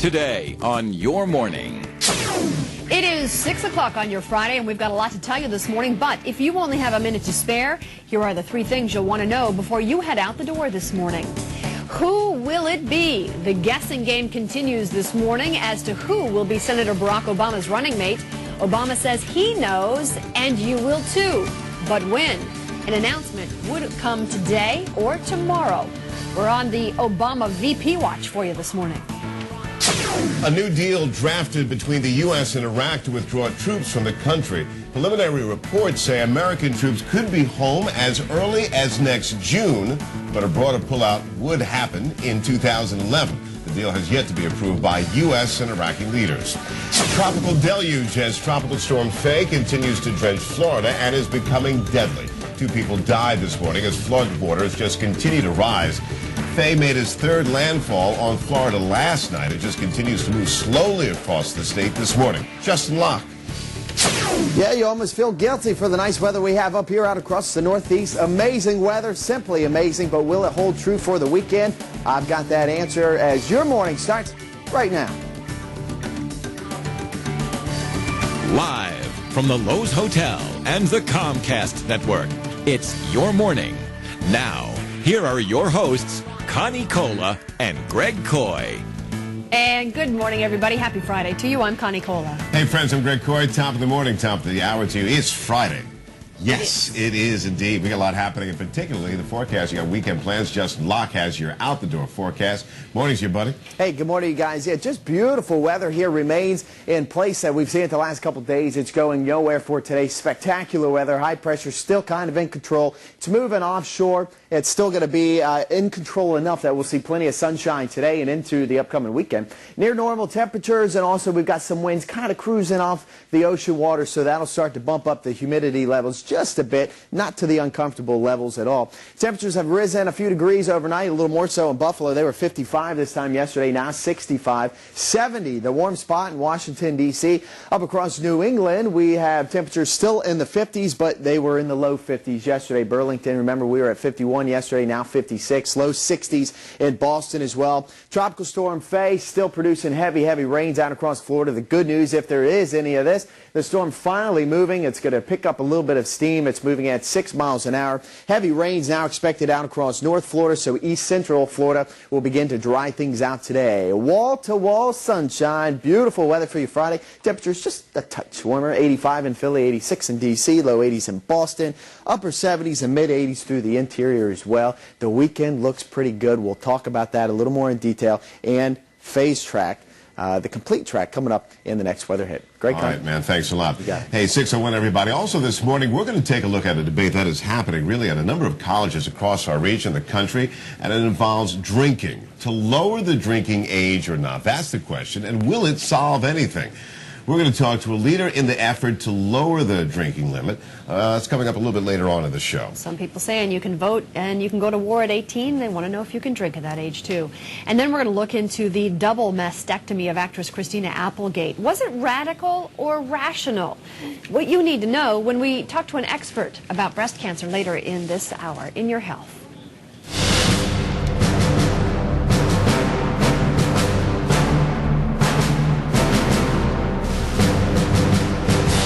Today on Your Morning. It is 6 o'clock on your Friday, and we've got a lot to tell you this morning. But if you only have a minute to spare, here are the 3 things you'll want to know before you head out the door this morning. Who will it be? The guessing game continues this morning as to who will be Senator Barack Obama's running mate. Obama says he knows, and you will too. But when? An announcement would come today or tomorrow. We're on the Obama VP watch for you this morning. A new deal drafted between the U.S. and Iraq to withdraw troops from the country. Preliminary reports say American troops could be home as early as next June, but a broader pullout would happen in 2011. The deal has yet to be approved by U.S. and Iraqi leaders. A tropical deluge as Tropical Storm Faye continues to drench Florida and is becoming deadly. 2 people died this morning as flood waters just continue to rise. Faye made his 3rd landfall on Florida last night. It just continues to move slowly across the state this morning. Justin Locke. Yeah, you almost feel guilty for the nice weather we have up here out across the Northeast. Amazing weather, simply amazing, but will it hold true for the weekend? I've got that answer as your morning starts right now. Live from the Lowe's Hotel and the Comcast Network, it's Your Morning. Now, here are your hosts, Connie Cola and Greg Coy. And good morning, everybody. Happy Friday to you. I'm Connie Cola. Hey, friends, I'm Greg Coy. Top of the morning, top of the hour to you. It's Friday. Yes, it is indeed. We got a lot happening, and particularly the forecast. You got weekend plans. Justin Locke has your out-the-door forecast. Morning's your buddy. Hey, good morning, you guys. Yeah, just beautiful weather here remains in place that we've seen it the last couple of days. It's going nowhere for today. Spectacular weather. High pressure still kind of in control. It's moving offshore. It's still going to be in control enough that we'll see plenty of sunshine today and into the upcoming weekend. Near normal temperatures, and also we've got some winds kind of cruising off the ocean water, so that'll start to bump up the humidity levels just a bit, not to the uncomfortable levels at all. Temperatures have risen a few degrees overnight, a little more so in Buffalo. They were 55 this time yesterday, now 65. 70, the warm spot in Washington, D.C. Up across New England, we have temperatures still in the 50s, but they were in the low 50s yesterday. Burlington, remember, we were at 51 yesterday, now 56. Low 60s in Boston as well. Tropical Storm Faye still producing heavy rains out across Florida. The good news, if there is any of this, the storm finally moving. It's going to pick up a little bit of steam. It's moving at 6 miles an hour. Heavy rains now expected out across North Florida, so east central Florida will begin to dry things out today. Wall-to-wall sunshine. Beautiful weather for you Friday. Temperatures just a touch warmer. 85 in Philly, 86 in D.C., low 80s in Boston, upper 70s and mid 80s through the interior as well. The weekend looks pretty good. We'll talk about that a little more in detail. And phase track. The complete track coming up in the next weather hit. Great. All right, man. Thanks a lot. You got it. Hey, 6:01, everybody. Also this morning, we're going to take a look at a debate that is happening really at a number of colleges across our region, the country, and it involves drinking. To lower the drinking age or not? That's the question. And will it solve anything? We're going to talk to a leader in the effort to lower the drinking limit. It's coming up a little bit later on in the show. Some people saying you can vote and you can go to war at 18. They want to know if you can drink at that age, too. And then we're going to look into the double mastectomy of actress Christina Applegate. Was it radical or rational? What you need to know when we talk to an expert about breast cancer later in this hour in Your Health.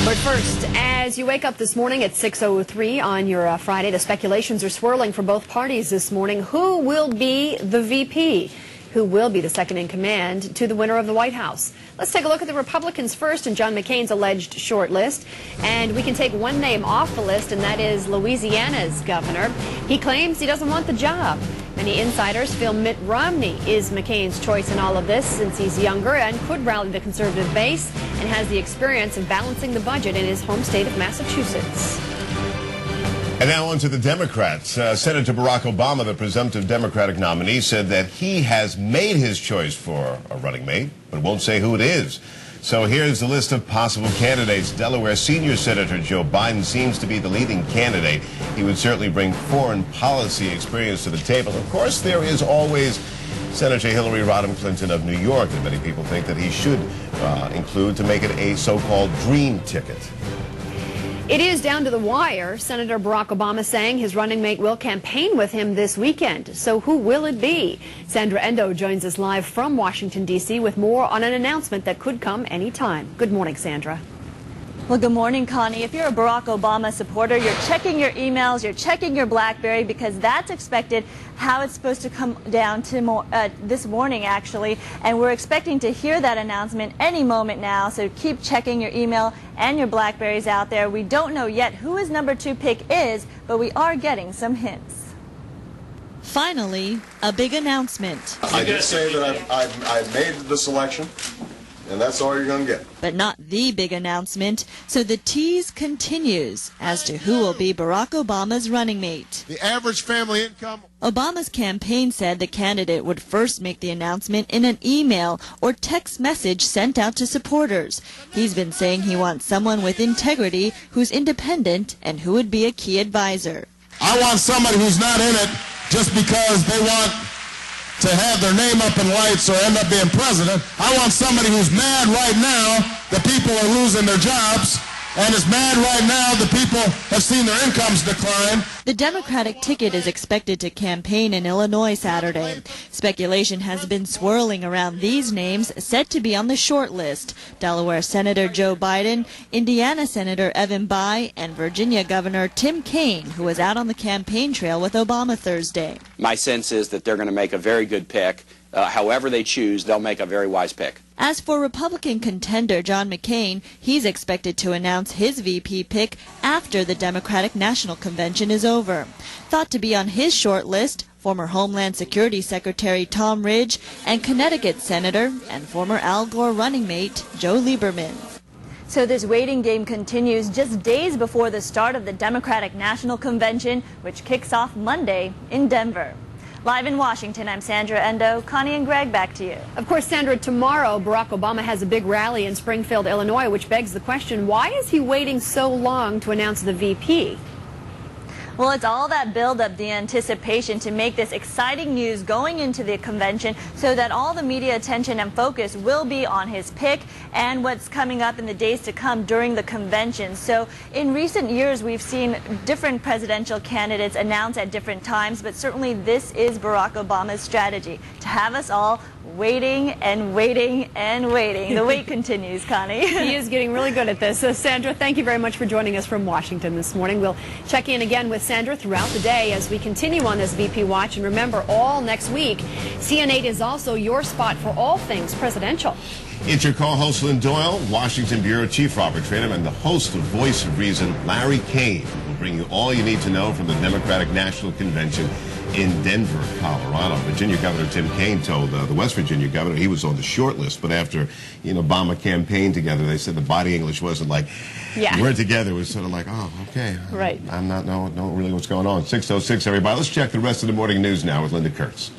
But first, as you wake up this morning at 6:03 on your Friday, the speculations are swirling for both parties this morning. Who will be the VP? Who will be the second in command to the winner of the White House? Let's take a look at the Republicans first and John McCain's alleged short list. And we can take one name off the list, and that is Louisiana's governor. He claims he doesn't want the job. Many insiders feel Mitt Romney is McCain's choice in all of this since he's younger and could rally the conservative base and has the experience of balancing the budget in his home state of Massachusetts. And now on to the Democrats. Senator Barack Obama, the presumptive Democratic nominee, said that he has made his choice for a running mate, but won't say who it is. So here's the list of possible candidates. Delaware Senior Senator Joe Biden seems to be the leading candidate. He would certainly bring foreign policy experience to the table. Of course, there is always Senator Hillary Rodham Clinton of New York that many people think that he should include to make it a so-called dream ticket. It is down to the wire. Senator Barack Obama saying his running mate will campaign with him this weekend. So who will it be? Sandra Endo joins us live from Washington, D.C. with more on an announcement that could come anytime. Good morning, Sandra. Well, good morning, Connie. If you're a Barack Obama supporter, you're checking your emails, you're checking your BlackBerry, because that's expected how it's supposed to come down to this morning, actually. And we're expecting to hear that announcement any moment now, so keep checking your email and your BlackBerries out there. We don't know yet who his #2 pick is, but we are getting some hints. Finally, a big announcement. I did say that I've made the selection, and that's all you're going to get. But not the big announcement, so the tease continues as to who will be Barack Obama's running mate. The average family income. Obama's campaign said the candidate would first make the announcement in an email or text message sent out to supporters. He's been saying he wants someone with integrity, who's independent, and who would be a key advisor. I want somebody who's not in it just because they want to have their name up in lights or end up being president. I want somebody who's mad right now that people are losing their jobs, and is mad right now that people have seen their incomes decline. The Democratic ticket is expected to campaign in Illinois Saturday. Speculation has been swirling around these names set to be on the short list: Delaware Senator Joe Biden, Indiana Senator Evan Bayh, and Virginia Governor Tim Kaine, who was out on the campaign trail with Obama Thursday. My sense is that they're going to make a very good pick. However they choose, they'll make a very wise pick. As for Republican contender John McCain, he's expected to announce his VP pick after the Democratic National Convention is over. Thought to be on his short list, former Homeland Security Secretary Tom Ridge and Connecticut Senator and former Al Gore running mate Joe Lieberman. So this waiting game continues just days before the start of the Democratic National Convention, which kicks off Monday in Denver. Live in Washington, I'm Sandra Endo. Connie and Greg, back to you. Of course, Sandra, tomorrow Barack Obama has a big rally in Springfield, Illinois, which begs the question, why is he waiting so long to announce the VP? Well, it's all that build-up, the anticipation to make this exciting news going into the convention so that all the media attention and focus will be on his pick and what's coming up in the days to come during the convention. So in recent years, we've seen different presidential candidates announce at different times, but certainly this is Barack Obama's strategy, to have us all waiting and waiting and waiting. The wait continues, Connie. He is getting really good at this. So, Sandra, thank you very much for joining us from Washington this morning. We'll check in again with Sandra throughout the day as we continue on this VP Watch. And remember, all next week, CN8 is also your spot for all things presidential. It's your co-host Lynn Doyle, Washington Bureau Chief Robert Tradham, and the host of Voice of Reason, Larry Kane, will bring you all you need to know from the Democratic National Convention in Denver, Colorado. Virginia Governor Tim Kaine told the West Virginia governor he was on the short list, but after Obama campaigned together, they said the body English wasn't like, we're together. It was sort of like, oh, okay. Right. I'm not know really what's going on. 6:06, everybody. Let's check the rest of the morning news now with Linda Kurtz.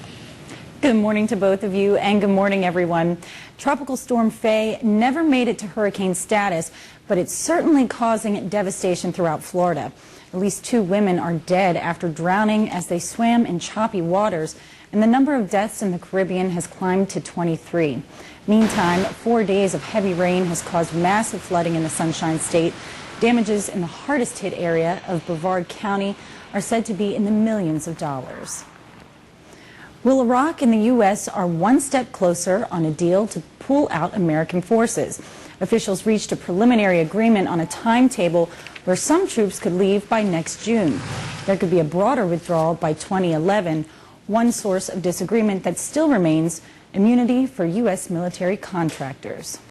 Good morning to both of you, and good morning, everyone. Tropical Storm Faye never made it to hurricane status, but it's certainly causing devastation throughout Florida. At least 2 women are dead after drowning as they swam in choppy waters, and the number of deaths in the Caribbean has climbed to 23. Meantime, 4 days of heavy rain has caused massive flooding in the Sunshine State. Damages in the hardest hit area of Brevard County are said to be in the millions of dollars. Will Iraq and the U.S. are one step closer on a deal to pull out American forces. Officials reached a preliminary agreement on a timetable where some troops could leave by next June. There could be a broader withdrawal by 2011. One source of disagreement that still remains: immunity for U.S. military contractors.